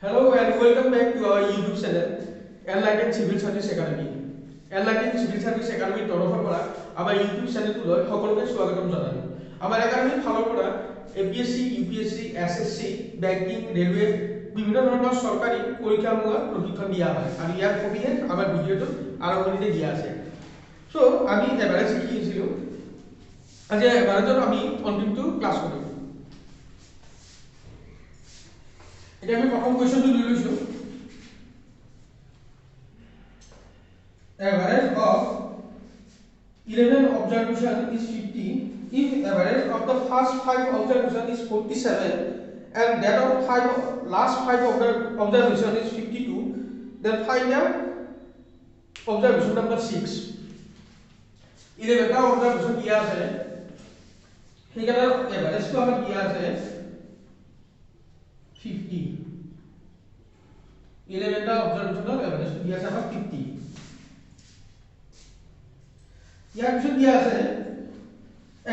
Hello and welcome back to our YouTube channel, Enlightened Civil Service Academy. Enlightened Civil Service Academy তৰফৰ পৰা আমাৰ YouTube চেনেলটোলৈ সকলোকে স্বাগতম জনালো। আমাৰ একাডেমীৰ ফালৰ পৰা APSC, UPSC, SSC, banking, railway বিভিন্ন ধৰণৰ চৰকাৰী পৰীক্ষামূলক প্ৰশিক্ষণ দিয়া হয় আৰু ইয়াৰ সবিশেষ আমাৰ ভিডিঅ'টোত আৰম্ভণিতে দিয়া আছে। সো আমি এভাৰেজ শিকিছিলো। আজি এভাৰেজত আমি অন্তিমটো ক্লাছ কৰিম। এতিয়া আমি প্ৰথম কোৱেশ্চনটো লৈ লৈছো। Average of 11 observation is 50 if average of the first 5 observation is 47 and that of last 5 observation is 52, then find the observation number 6. 11 টা observation দিয়া আছে সেইকাৰণে এভাৰেজটো আমাৰ দিয়া আছে 50। 11 টা observation এভাৰেজটো দিয়া আছে আমাৰ 50। ইয়াৰ পিছত দিয়া আছে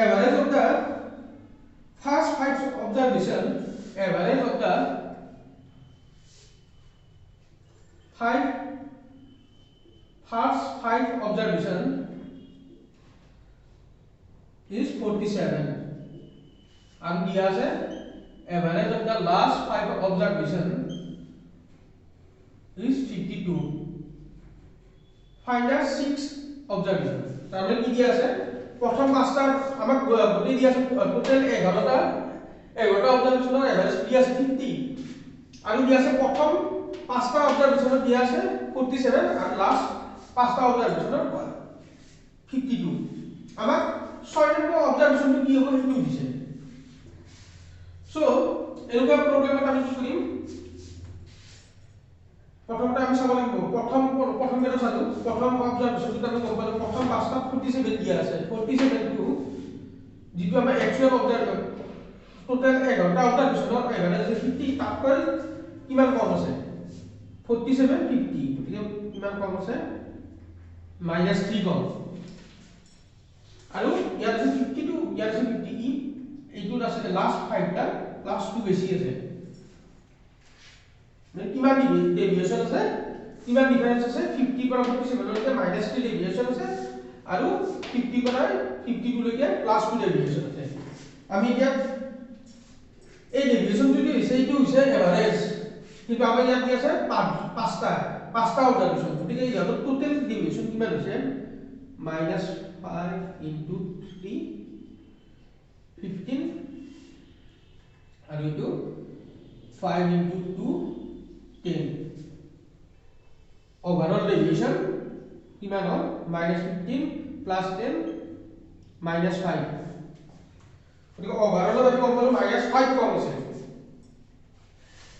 average of the first 5 observation, average of the first 5 observation is 47 and দিয়া আছে average of the last 5 observation is 52. Find the 6th observation. তাহলে কি দিয়া আছে প্রথম পাঁচটা আমাক গতি দিয়া আছে টোটাল 11টা অবজাৰভেশনৰ এভাৰেজ দিয়া আছে 50 আৰু দিয়া আছে প্ৰথম পাঁচটা অবজাৰভেশনৰ দিয়া আছে 47 আৰু লাস্ট পাঁচটা অবজাৰভেশনৰ 52। আমাক 6 নম্বৰ অবজাৰভেশনটো কি হ'ব সেইটো দিছে। সো এনেকুৱা প্ৰবলেমত আমি কি কৰিম প্ৰথমতে আমি চাব লাগিব প্ৰথম কেটা চালো প্ৰথম অবজাৰভেশনটো আমি গম পালো প্ৰথম পাঁচটা 47 দিয়া আছে 47 টু যেটো আমাৰ একচুয়াল অবজাৰভেশন টোটাল 11টা অবজাৰভেশনৰ এভারেজ 50 তাতকৈ কিমান কম আছে 47 50 গতিকে কিমান কম আছে -3 কম আৰু ইয়াত আছে 52 ইয়াত আছে 50 এইটো আছে লাস্ট 5টা লাস্ট টু বেছি আছে মানে কিমান ডেভিয়েশন আছে কিমান ডিফারেন্স আছে 50 পৰা 47 লৈকে -3 ডেভিয়েশন আছে আৰু 50 পৰা 52 লৈকে +2 ডেভিয়েশন আছে। আমি এতিয়া এই ডেভিয়েশন যদি হৈছে এইটো হৈছে এভারেজ কিন্তু আমাৰ ইয়াত কি আছে পাঁচটা অবজাৰভেশন গতিকে ইয়াত টোটাল ডেভিয়েশন কিমান হৈছে -5 * 3 15 আৰু এইটো 5 * 2 10 overall deviation কিমান হ'ল -15 + 10 -5 গতিকে overall আমি কম পালো -5 কম আছে।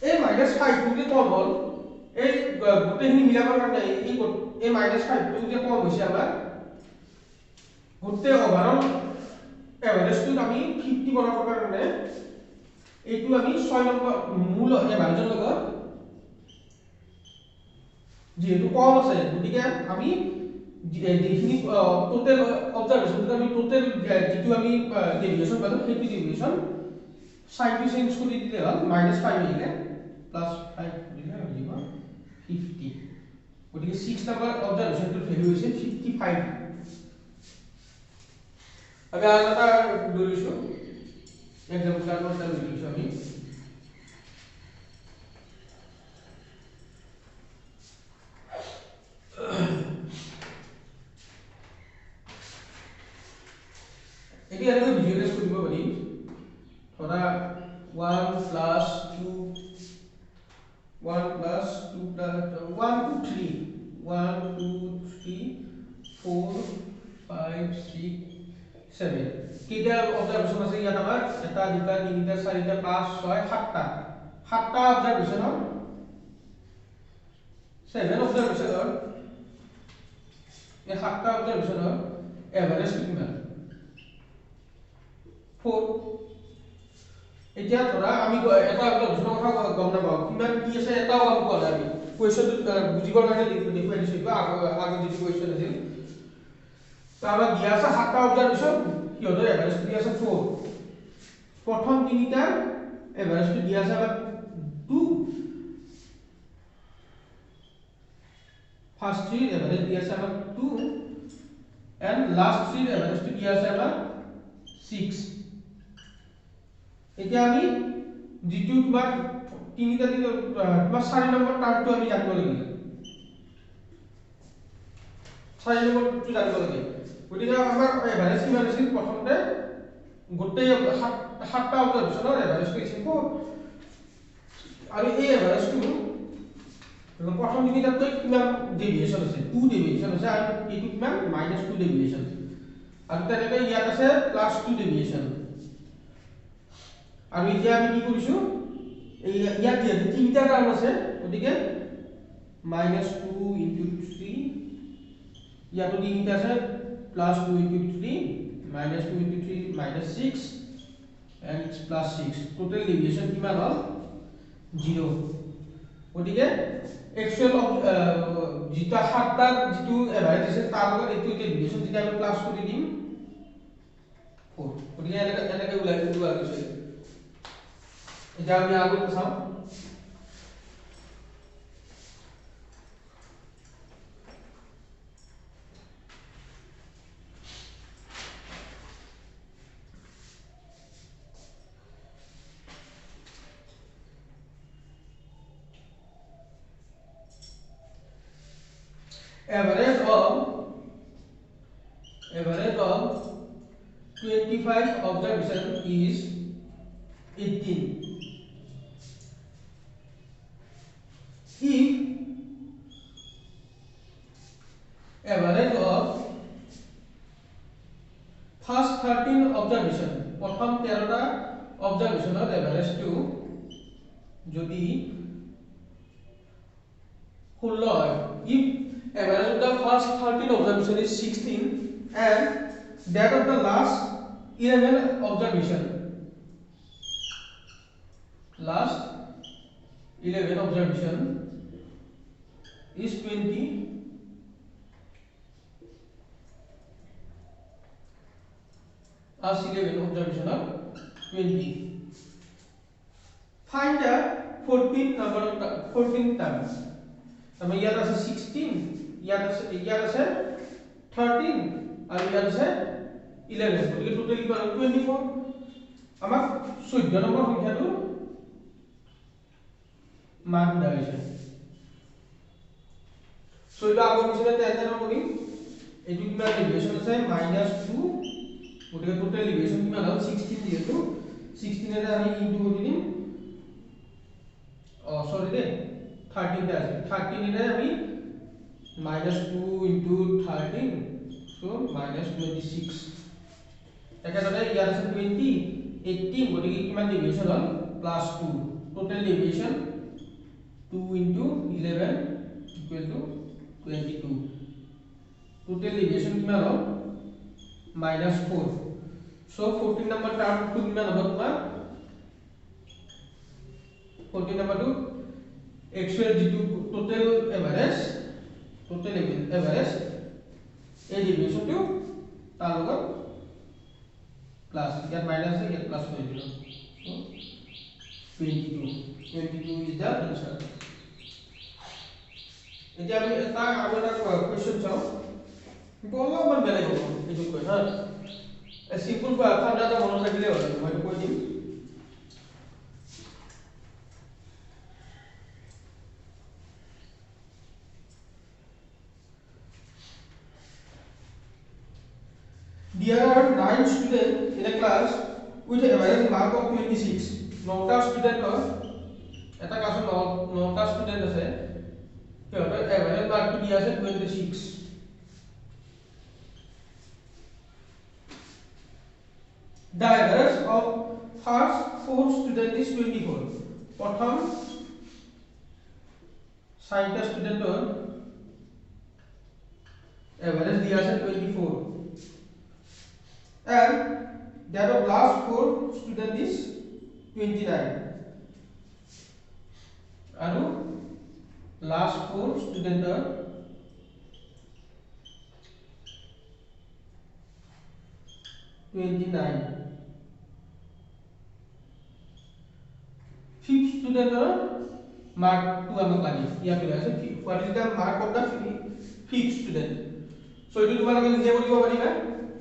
এই -5 টো যে কম হ'ল এই গোটেইখিনি মিলাবৰ কাৰণে এই -5 টো যে কম হৈছে আমাৰ গোটেই overall এভাৰেজটো আমি 50 বনাবৰ কাৰণে এইটো আমি 6 নম্বৰ মূল এভাৰেজৰ লগত যেহেতু কম আছে গতিকে আমি যিখিনি টোটাল অবজারভেশন আমি টোটাল যেটো আমি ডেভিয়েশন পালো সেইটো ডেভিয়েশন সাইনটো চেঞ্জ কৰি দিলে হ'ল -5 আহিলে +5 দিলে হৈ যাব 50 গতিকে 6 নম্বৰ অবজাৰভেশনটোৰ ভ্যালু হৈছে 55। আমি আৰু এটা লৈছো এক্সাম্পল এটা লৈছো আমি এটি এনেকৈ ভিজুয়ালাইজ কৰিব পাৰিম ধৰা 1 + 2 1 + 2 + 1 2 3 1 2 3 4 5 6 7 কেইটা অবজারভেশন আছে ইয়াত আমাৰ এটা দুটা তিনিটা চাৰিটা 5 6 7টা অবজাৰভেশনৰ 7 অবজাৰভেশনৰ এই 7টা অবজাৰভেশনৰ এভাৰেজ কিমান 4। এতিয়া ধৰা আমি এটা অবজাৰভেশনৰ কথা গম নাপাওঁ কিমান কি আছে এটাও গম পোৱা নাই আমি কোৱেশ্চনটো বুজিবৰ কাৰণে দেখুৱাই দিছো বা আগত যিটো কোৱেশ্চন আছিল তো আমাক দিয়া আছে 7টা অবজাৰভেশন কিহতৰ এভাৰেজ দিয়া আছে 4 প্ৰথম তিনিটা এভারেজটো দিয়া আছে আমাক 2 ফার্স্ট থ্রি এভারেজ দিয়া আছে আমাক 2 and last three average two দিয়া আছে আমাক 6 এতিয়া আমি যেটো তোমাক তিনিটা দিন তোমাক 4 নম্বৰ টাৰ্মটো আমি জানিব লাগিব 4 নম্বৰটো জানিব লাগে গতিকে আমাৰ এভাৰেজ কিমান আছিল প্ৰথমতে গোটেই সাতটা অবজাৰভেশনৰ এভাৰেজ কৈছে কো আৰু এই এভাৰেজটো প্ৰথম দিনটাতে কিমান ডেভিয়েশন আছে 2 ডেভিয়েশন আছে আৰু এইটো কিমান -2 ডেভিয়েশন আৰু তেনেকৈ ইয়াত আছে +2 ডেভিয়েশন আৰু এতিয়া আমি কি কৰিছো এই ইয়াত যে তিনিটা টার্ম আছে গতিকে -2 * 3 ইয়াতো তিনিটা আছে +2 * 3 -2 * 3 -6 and +6 total deviation কিমান হল 0 গতিকে एक्चुअल যেটা সাতটা যেটো এভারেজ আছে তাৰ লগত এইটো ডেভিয়েশন যেটা আমি প্লাস কৰি দিম 4 গতিকে এনেকৈ ওলাই দিব আছে এতিয়া আমি আগত চাও average of 25 observation is 18 if average of first 13 observation প্রথম 13টা observationৰ average to যদি 16 হয় if average of the first 13 observation is 16 and that of the last 11 observation is 20 as 11 observation of 20 find the 14th number of 14th terms আমি ইয়াত আছে 16 ইয়াত আছে 13 আৰু ইয়াত আছে 11 গতিকে টোটাল কিমান 24 আমাক 14 নম্বৰ সংখ্যাটো মান দাইছে সো এটা আগৰ নিচিনা তেনে কৰি এইটো কিমান ডেভিয়েশন আছে -2 গতিকে টোটাল ডেভিয়েশন কিমান হ'ল 16 যেটো 16 এৰে আমি ইনটু কৰি দিম সৰি দে 13 টা আছে 13 এৰে আমি -2 into 13 so -26 একেদৰে ইয়াত আছে 20 18 গতিকে কিমান ডেভিয়েশন হ'ল +2 total deviation 2 into 11 equal to 22 total deviation কিমান হ'ল -4 so 14 number term to কিমান হ'ব তোমাৰ 14 number to actual যেটো total average এই ডেভিয়েশনটো তাৰ লগত প্লাস ইয়াত মাইনাস আছে ইয়াত প্লাস কৰি দিলো সো 22 is the answer এতিয়া আমি এটা আৰু এটা কোৱেশ্চন চাও অলপমান বেলেগ হ'ব এইটো কই হা সিম্পল ফান্ডাটা মনত ৰাখিলে হ'ল মই কৈ দিম There are 9 students in a class with an average mark of 26. 9টা student এটা ক্লাসত 9টা student আছে সিহঁতৰ average mark টো দিয়া আছে 26. The average of first 4 students is 24. প্ৰথম 4টা studentৰ average দিয়া আছে 24. And that of last 4 student is 29 and last 4 student are 29 fifth student are mark 2 amok lagi ya kira what is the mark of the 5th student so এটো তোমালোকে নিজে কৰিব পাৰিবা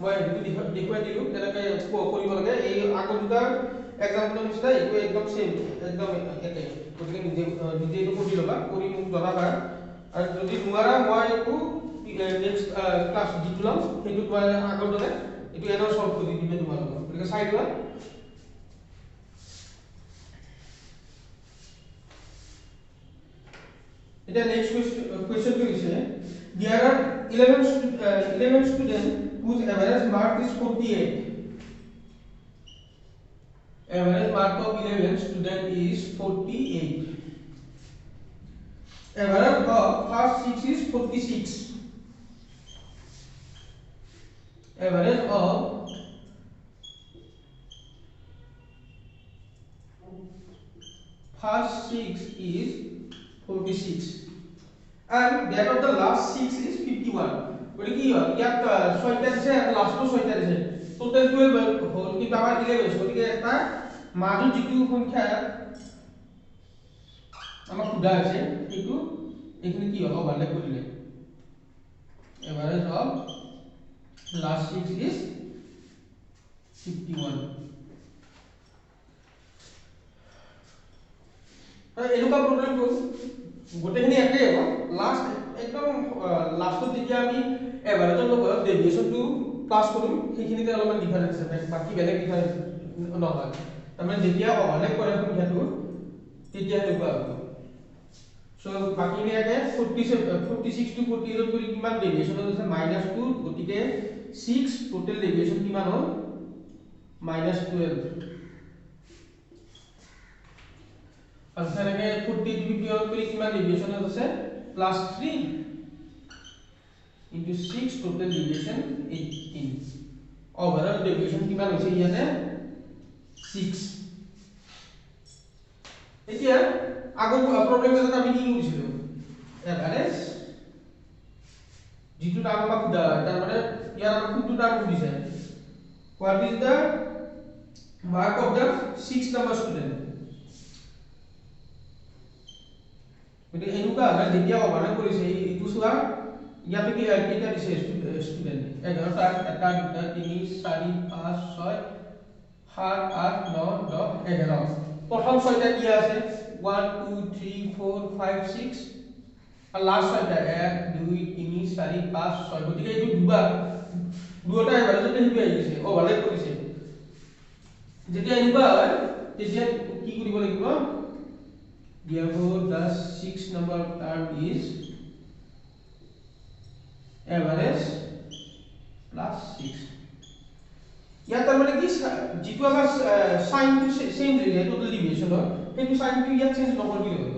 মই এটো দেখুৱাই দিলো তেনেকৈ কৰিব লাগে এই আগৰ দুটা এক্সাম্পলৰ নিচিনা এটো একদম সেম একদম একে গতিকে নিজে নিজে এটো কৰি লবা কৰি মোক জনাবা আৰু যদি নোৱাৰা মই এটো নেক্সট ক্লাস দিটো লম সেইটো তোমাৰ আগৰ দৰে এটো এনো সলভ কৰি দিবে তোমালোকক গতিকে চাই লোৱা এটা next question to is there are 11 students whose average mark is 48 average mark of 11 student is 48 average of first 6 is 46 average of first 6 is 46 and that of the last 6 is 51 বলি কি হয় ইয়াত 6টা আছে আর লাস্টটো 6টা আছে টোটাল 12 হল কিন্তু আমার 11 গতিকে এটা মাজু যেটো সংখ্যা আমার খুদা আছে কিন্তু এখানে কি হবে ওভারল্যাপ করিলে এভারেজ অফ লাস্ট 6 is 51 এনেকুৱা প্ৰবলেমটো গোটেইখিনি একেই হ'ব লাস্ট একদম লাস্টত যেতিয়া আমি এভাৰেজৰ লগত ডেভিয়েশনটো প্লাস কৰিম সেইখিনিতে অলপমান ডিফাৰেন্স আছে বাকি বেলেগ ডিফাৰেন্স নহয় তাৰমানে যেতিয়া ওভাৰলেপ কৰে সংখ্যাটো তেতিয়া এনেকুৱা হ'ব সো বাকিখিনি একে 46 টু 48 কৰি কিমান ডেভিয়েশন আছে -2 গতিকে 6 টোটাল ডেভিয়েশন কিমান হ'ল -12 और সেনেকে 40 টু 50 কৰি কিমান ডেভিয়েশন আছে +3 into 6 total deviation 18 overall deviation কিমান হৈছে ইয়াতে 6 এতিয়া আগৰ প্ৰবলেমত আমি কি কৰিছিলো এভাৰেজ যেটো টাৰ্ম বা খুদা তাৰ মানে ইয়াৰ আমাৰ কোনটো টার্ম দিছে what is the mark of the 6 number student মানে এনেকুৱা হয় যেতিয়া ওভাৰল্যাপ কৰিছে এইটো চোৱা ইয়াতে কি কেইটা দিছে স্টুডেন্ট 11টা এটা দুটা 3 4 5 6 7 8 9 10 11 প্রথম 6টা কি আছে 1 2 3 4 5 6 আর লাস্ট 6টা 1 2 3 4 5 6 গতিকে এইটো দুটা এভারেজতে হিবি আহিছে ওভারল্যাপ কৰিছে যেতিয়া এনেকুৱা হয় তেতিয়া কি কৰিব লাগিব therefore the 6th number term is average plus 6 ইয়াত তাৰ মানে কি যেটো আমাৰ সাইন টু সেম দিলে টোটাল ডেভিয়েশন সেইটো সাইন টু ইয়াত চেঞ্জ নকৰিবি হ'ব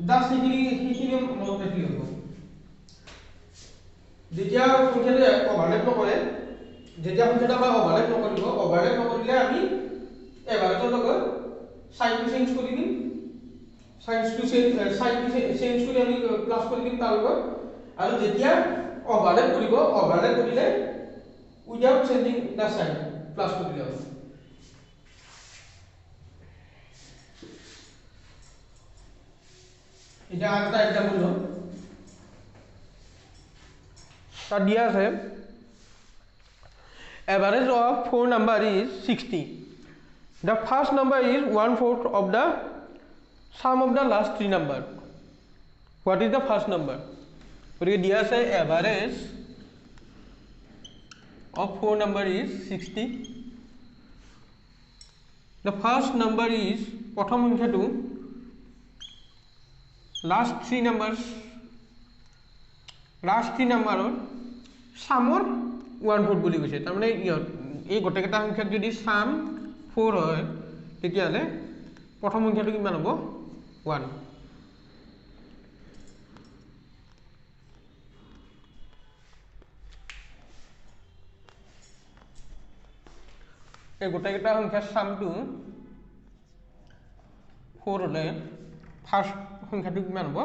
জাস্ট সেইখিনি মনত ৰাখিলে হ'ব যেতিয়া সংখ্যাটো ওভাৰল্যাপ নকৰে যেতিয়া সংখ্যাটো আমাৰ ওভাৰল্যাপ নকৰিলে আমি এভাৰেজৰ লগত সাইন টু চেঞ্জ কৰি দিম সাইন টু চেঞ্জ কৰি আমি প্লাস কৰি দিম তাৰ লগত আৰু যেতিয়া ওভাৰল্যাপ কৰিলে উইদাউট চেঞ্জিং দা সাইন প্লাস কৰি দিলে হ'ব এটা আরেকটা एग्जांपल লো তার দিয়া আছে average of 4 number is 60 the first number is 1/4 of the sum of the last 3 number what is the first number গতিকে দিয়া আছে average of 4 number is 60 the first number is প্রথম সংখ্যাটো last 3 numbers সামৰ 1/4 বুলি কৈছে তাৰ মানে এই গোটেইটা সংখ্যাত যদি সাম 4 হয় তেতিয়ালে প্ৰথম সংখ্যাটো কিমান হ'ব 1 এই গোটেইটা সংখ্যাৰ সামটো 4 হলে ফাৰ্স্ট সংখ্যাটো কিমান হ'ব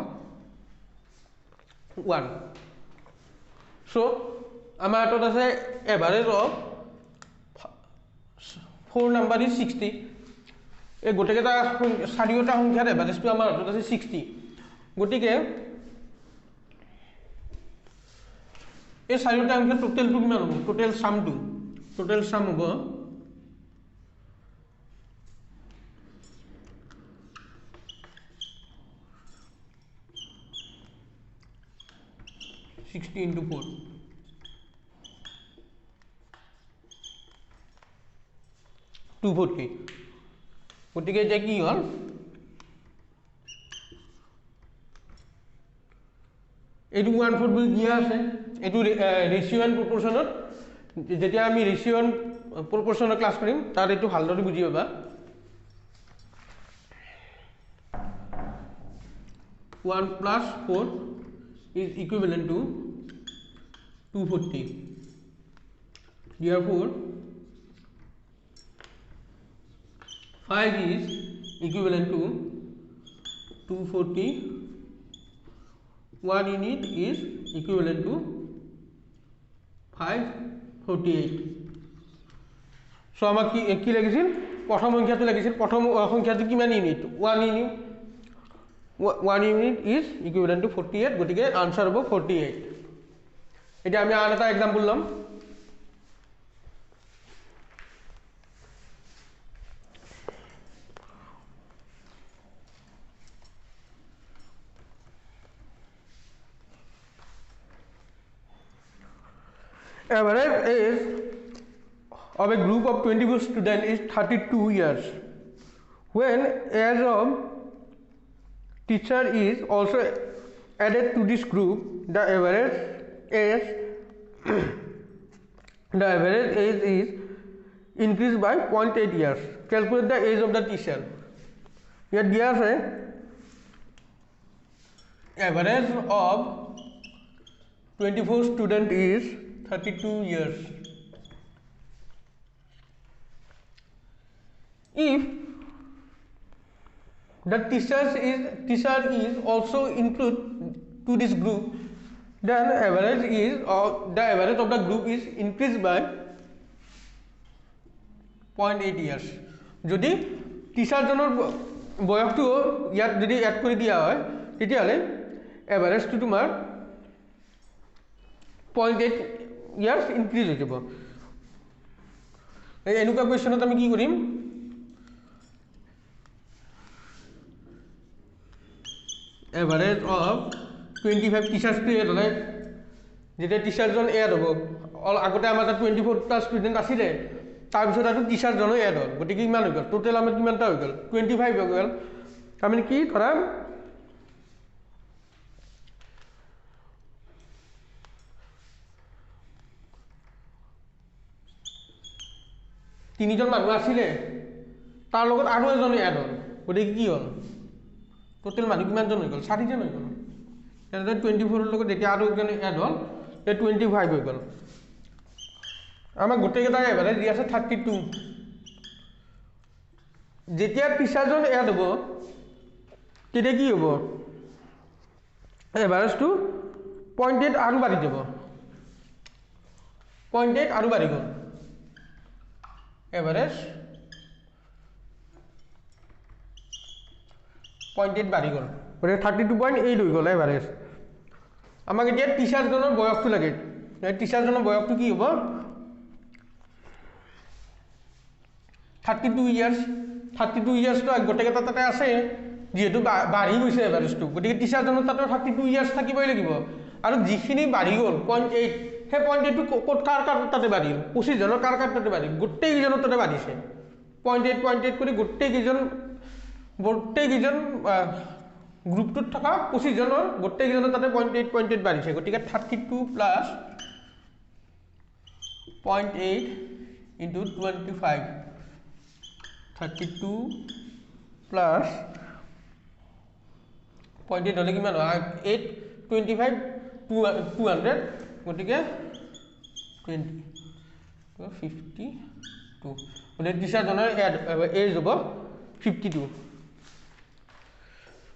1 সো আমাৰ হাতত আছে এভাৰেজ অফ 4 নাম্বাৰ ইজ 60 এই গোটেইটা চাৰিটা সংখ্যাৰ এভাৰেজটো আমাৰ হাতত আছে 60 গতিকে এই চাৰিটা সংখ্যা টোটেলটো কিমান হ'ব টোটেল সাম হ'ব 60 into 4 240 গতিকে এটা কি হল এটু 1/4 বুলি দিয়া আছে এটু ৰেশিও এন্ড প্ৰপৰচনত যেতিয়া আমি ৰেশিও এন্ড প্ৰপৰচনৰ ক্লাস কৰিম তাৰ এটু ভালদৰে বুজি পাবা 1 plus 4 is equivalent to 240 therefore 5 is equivalent to 240 1 unit is equivalent to 548 so আমাক কি লাগিছিল প্ৰথম সংখ্যাটো লাগিছিল প্ৰথম সংখ্যাটো কিমান unit 1 unit 1 unit is equivalent to 48 গটিকে आंसर হ'ব 48 এটা আমি আর একটা एग्जांपल লম average age of a group of 24 students is 32 years when age of teacher is also added to this group the average age is increased by 0.8 years calculate the age of the teacher here dia ase average of 24 student is 32 years if the teacher is also included to this group then the average of the group is increased by 0.8 years যদি teacher জনৰ বয়সটো ইয়াত যদি add কৰি দিয়া হয় তেতিয়াহলে এভাৰেজটো তোমাৰ 0.8 years increase হৈ যাব এই এনেকুৱা কোৱেশ্চনত আমি কি কৰিম average of 25 teachers to add like যেটা টিচাৰ জন এড হ'ব অল আগতে আমাৰ 24 টা ষ্টুডেন্ট আছিল তাৰ পিছত আৰু টিচার জন এড হ'ল গতিকে কিমান হৈ গ'ল টোটাল আমাৰ কিমানটা হৈ গ'ল 25 হৈ গ'ল আমি কি ধৰা তিনিজন মানুহ আছিল তাৰ লগত আৰু এজন এড হ'ল গতিকে কি হ'ল টোটাল মানুহ কিমান জন হৈ গ'ল 60 জন হৈ গ'ল এটা 24 ৰ লগত যেতিয়া আৰু একজন এড হ'ল এ 25 হৈ গ'ল আমাৰ গোটেই কেইটা এভাৰেজ দি আছে 32 যেতিয়া টিচাৰজন এড হ'ব তেতিয়া কি হ'ব এভাৰেজটো 0.8 আৰু বাঢ়ি যাব 0.8 আৰু বাঢ়ি গ'ল এভাৰেজ 0.8 বাঢ়ি গ'ল গতিকে 32.8 হৈ গ'ল এভাৰেজ আমাক এতিয়া টিচাৰজনৰ বয়সটো লাগে টিচাৰজনৰ বয়সটো কি হ'ব 32 ইয়াৰ্ছ তো গোটেইকেইটা তাতে আছে যেহেতু বাঢ়ি গৈছে এভাৰেজটো গতিকে টিচাৰজনৰ তাতে 32 ইয়াৰ্ছ থাকিবই লাগিব আৰু যিখিনি বাঢ়ি গ'ল 0.8 সেই 0.8 টো ক'ত কাৰ তাতে বাঢ়িল 25 জনৰ কাৰ তাতে বাঢ়িল গোটেই কেইজনৰ তাতে বাঢ়িছে 0.8 কৰি গোটেই কেইজন গ্ৰুপটোত থকা 25 জনৰ গোটেই কেইজনৰ তাতে 0.8 বাঢ়িছে গতিকে 32 প্লাস 0.8 into 25 32 plus 0.8 হলে কিমান হয় 8 25 200 গতিকে 20 তো 52 মানে টিচাৰ জনৰ এজ হ'ব 52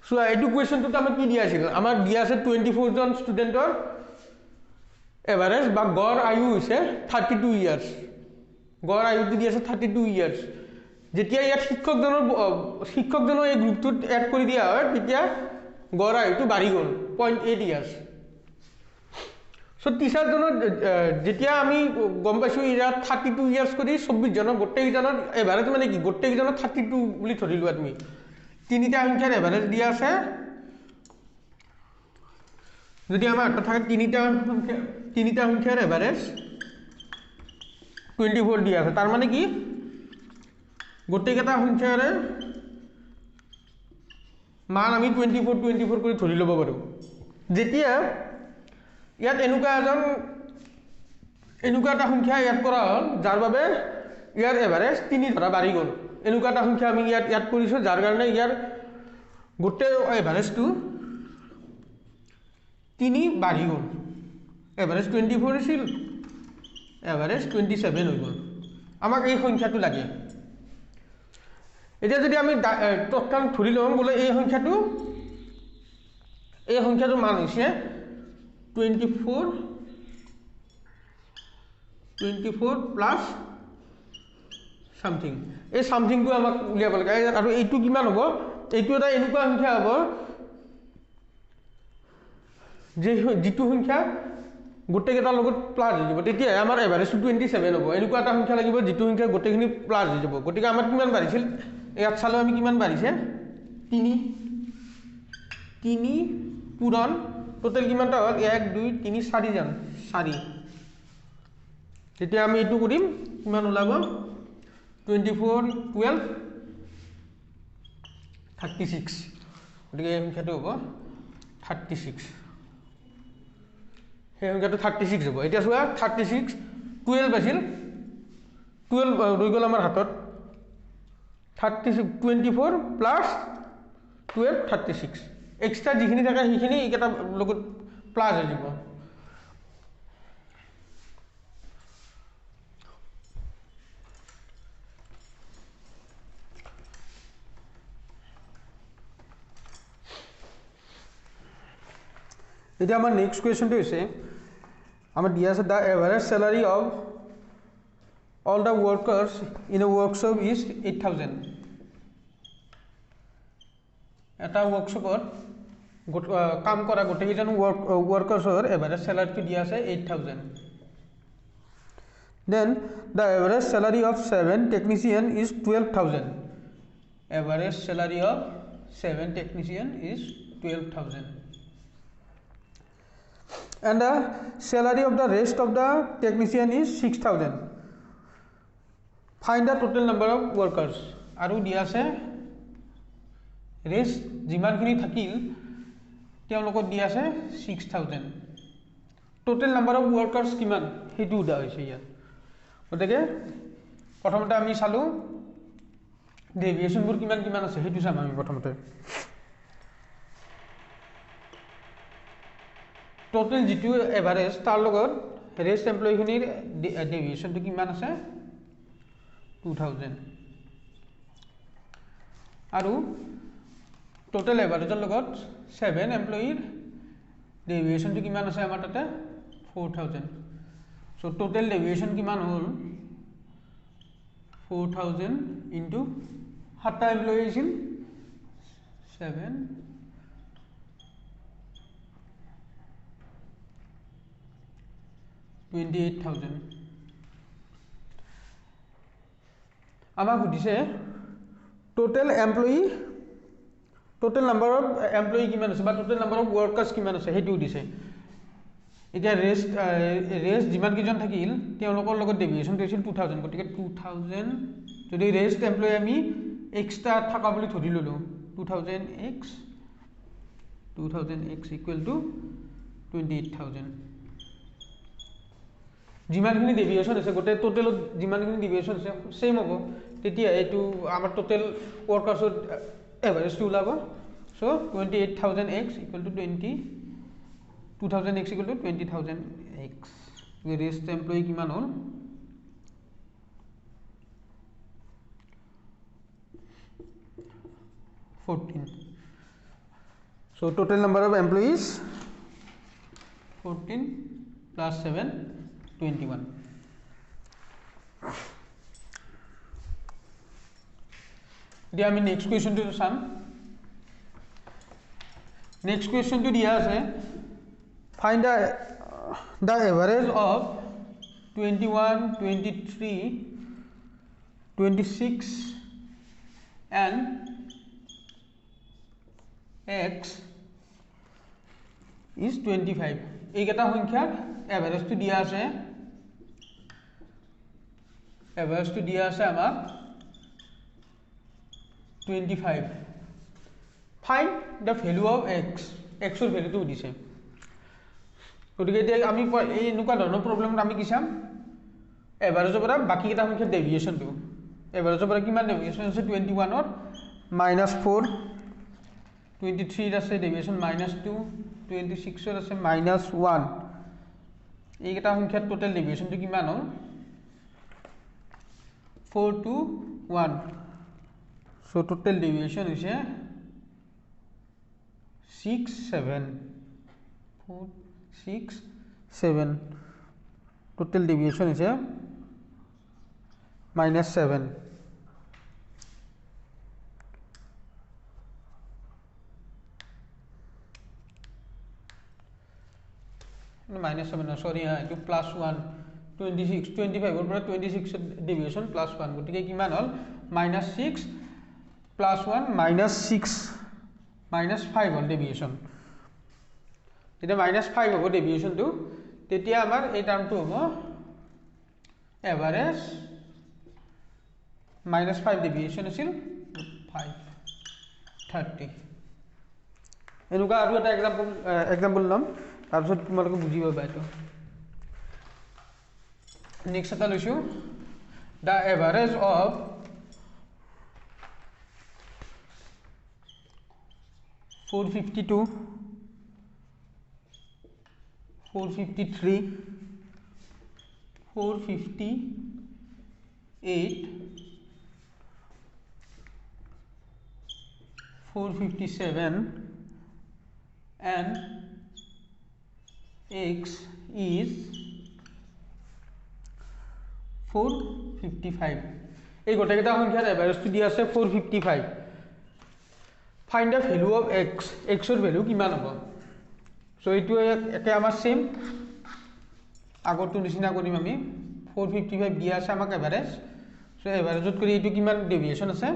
সো এইটো কোৱেশ্চনটো আমাক কি দিয়া আছিল আমাক দিয়া আছে 24 জন ষ্টুডেন্টৰ এভাৰেজ বা গড় আয়ু হৈছে 32 ইয়াৰ্ছ গড় আয়ুটো দি আছে 32 ইয়াৰ্ছ যেতিয়া ইয়াত শিক্ষকজনৰ এই গ্ৰুপটোত এড কৰি দিয়া হয় তেতিয়া গড় আয়ুটো বাঢ়ি গ'ল 0.8 ইয়াৰ্ছ সো টিচাৰজনৰ যেতিয়া আমি গম পাইছোঁ ইয়াত 32 ইয়াৰ্ছ কৰি 24 জনৰ গোটেইজনৰ এভাৰেজ মানে কি গোটেইজনৰ 32 বুলি ধৰি লোৱা তুমি তিনিটা সংখ্যাৰ এভাৰেজ দিয়া আছে যদি আমাৰ হাতত থাকে তিনিটা সংখ্যাৰ এভাৰেজ 24 দিয়া আছে তাৰ মানে কি গোটেইকেইটা সংখ্যাৰে মান আমি 24 কৰি ধৰি ল'ব পাৰোঁ যেতিয়া ইয়াত এনেকুৱা এটা সংখ্যা ইয়াত কৰা হ'ল যাৰ বাবে ইয়াৰ এভাৰেজ 3 ধৰা বাঢ়ি গ'ল এনেকুৱা এটা সংখ্যা আমি ইয়াত কৰিছোঁ যাৰ কাৰণে ইয়াৰ গোটেই এভাৰেজটো 3 বাঢ়ি গ'ল এভাৰেজ 24 আছিল এভাৰেজ 27 হৈ গ'ল আমাক এই সংখ্যাটো লাগে এতিয়া যদি আমি তৎকাল ধৰি লওঁ বোলে এই সংখ্যাটোৰ মান হৈছে 24 প্লাছ সামথিং এই সামথিংটো আমাক উলিয়াব লাগে আৰু এইটো কিমান হ'ব এইটো এটা এনেকুৱা সংখ্যা হ'ব যে যিটো সংখ্যা গোটেইকেইটাৰ লগত প্লাছ হৈ যাব তেতিয়া আমাৰ এভাৰেজটো 27 হ'ব এনেকুৱা এটা সংখ্যা লাগিব যিটো সংখ্যা গোটেইখিনি প্লাছ হৈ যাব গতিকে আমাৰ কিমান বাঢ়িছিল ইয়াত চালো আমি কিমান বাঢ়িছে 3 পূৰণ টোটেল কিমানটা হ'ল 1 2 3 4 জন 4 তেতিয়া আমি এইটো কৰিম কিমান ওলাব 24 12 36 গতিকে এই সংখ্যাটো হ'ব 36 সেই সংখ্যাটো 36 হ'ব এতিয়া চোৱা 36 12 আছিল 12 ৰৈ গ'ল আমাৰ হাতত 24 প্লাছ 12 36 এক্সট্ৰা যিখিনি থাকে সেইখিনি এইকেইটা লগত প্লাছ হৈ যাব এতিয়া আমাৰ নেক্সট কুৱেশ্যনটো হৈছে আমাৰ দিয়া আছে the average salary of all the workers in a workshop is 8000 এটা workshopত কাম কৰা গোটেইজন workersৰ এভাৰেজ চেলাৰীটো দিয়া আছে 8000 then the average salary of 7 technician is 12000 average salary of 7 technician is 12000 and the salary of the rest of the technician is 6000 find the total number of workers আৰু দিয়া আছে rest যিমানখিনি থাকিল তেওঁলোকক দিয়া আছে 6000 টোটেল নাম্বাৰ অফ ওয়াৰ্কাৰ্স কিমান হেতু উদা হৈছে ইয়াত গতিকে প্ৰথমতে আমি চালো ডেভিয়েশনবোৰ কিমান আছে হেতু চাম আমি প্ৰথমতে টোটেল যিটো এভাৰেজ তাৰ লগত ৰেষ্ট এমপ্লয়িখিনিৰ ডেভিয়েশনটো কিমান আছে 2000 আৰু টোটেল এভাৰেজৰ লগত 7 এমপ্লয়িৰ ডেভিয়েশনটো কিমান আছে আমাৰ তাতে 4000 সো টোটেল ডেভিয়েশন কিমান হ'ল 4000 ইনটু 7টা এমপ্লয়ি আছিল 7 28000 আমাক সুধিছে total employee total number of employee কিমান আছে বা টোটেল নাম্বাৰ অফ ওয়াৰ্কাৰ্স কিমান আছে হেতু দিছে এতিয়া ৰেষ্ট যিমান কিজন থাকিল তেওঁলোকৰ লগত ডেভিয়েশন হৈছিল 2000 গতিকে 2000 যদি ৰেষ্ট এমপ্লয়ি আমি এক্সট্ৰা থাকা বুলি ধৰি ললো 2000x ইকুৱেল টু 28000 যিমানখিনি ডেভিয়েশন আছে গোটেই টোটেলত যিমানখিনি ডেভিয়েশন আছে সেম হ'ব তেতিয়া এইটো আমাৰ টোটেল ওয়াৰ্কাৰ্সৰ এভাৰেজটো ওলাব so 28000x equal to 2000x equal to 20000x rest employee কিমান হ'ল 14 so total number of employees 14 plus 7 21 দিয়া আমি নেক্সট কোৱেশ্চনটো চাম নেক্সট কোৱেশ্চনটো দিয়া আছে find the the average of 21, 23, 26 and x is 25. এইকেইটা সংখ্যাৰ এভাৰেজটো দিয়া আছে আমাক 25. Find the value of x. x ৰ ভ্যালুটো দিছে গতিকে এতিয়া আমি এই এনেকুৱা ধৰণৰ প্ৰবলেমত আমি কি চাম এভাৰেজৰ পৰা বাকি কেইটা সংখ্যাৰ ডেভিয়েশনটো এভাৰেজৰ পৰা কিমান ডেভিয়েশন আছে 21 ৰ -4 23 আছে ডেভিয়েশন -2 26 ৰ আছে -1 এইকেইটা সংখ্যাৰ টোটাল ডেভিয়েশনটো কিমান হ'ল 4 to 1 so total deviation is 6 7 4 6 7 total deviation is -7 -7 sorry to +1 26 25 ৰ পৰা 26 ডেভিয়েশন +1 গতিকে কিমান হ'ল -6 +1 -6 -5 হ'ল ডেভিয়েশন যেতিয়া -5 হ'ব ডেভিয়েশনটো তেতিয়া আমাৰ এই টাৰ্মটো হ'ব এভাৰেজ -5 ডেভিয়েশন আছিল 530 এনেকুৱা আৰু এটা এক্সাম্পল লম তাৰপিছত তোমালোকে বুজি পাবা এইটো নেক্সট এটা লৈছো the average of 452 453 458 457 and x is 455 এই গোটেইকেইটা সংখ্যাৰ এভাৰেজটো দিয়া আছে 455 find the value of x x ৰ ভ্যালু কিমান হ'ব সো এইটো একে আমাৰ সেম আগৰটো নিচিনা কৰিম আমি 455 দিয়া আছে আমাক এভাৰেজ সো এভাৰেজত কৰি এইটো কিমান ডেভিয়েশন আছে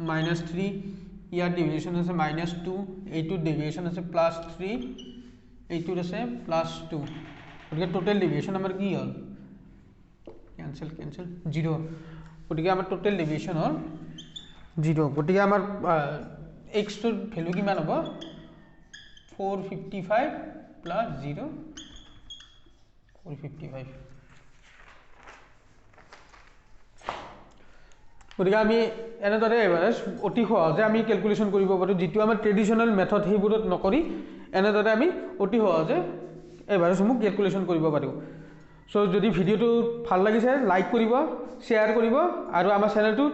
-3 ইয়াৰ ডেভিয়েশন আছে -2 এইটো ডেভিয়েশন আছে +3 এইটো আছে +2 গতিকে টোটাল ডেভিয়েশন আমাৰ কি হ'ল cancel 0 গতিকে আমাৰ টোটাল ডেভিয়েশন হ'ল 0 গতিকে আমাৰ x ৰ ভ্যালু কিমান হ'ব 455 + 0 455 গতিকে আমি এনেদৰে এভাৰেজ অতি সহজে আমি ক্যালকুলেশন কৰিব পাৰো যেটো আমাৰ ট্ৰেডিশনাল মেথড হেইবোৰত নকৰি এনেদৰে আমি অতি সহজে এভাৰেজসমূহ ক্যালকুলেশন কৰিব পাৰো সো যদি ভিডিওটো ভাল লাগিছে লাইক কৰিব শেয়াৰ কৰিব আৰু আমাৰ চেনেলটো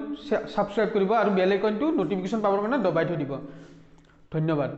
সাবস্ক্ৰাইব কৰিব আৰু বেল আইকনটো নটিফিকেশন পাবৰ কাৰণে দবাই থৈ দিব ধন্যবাদ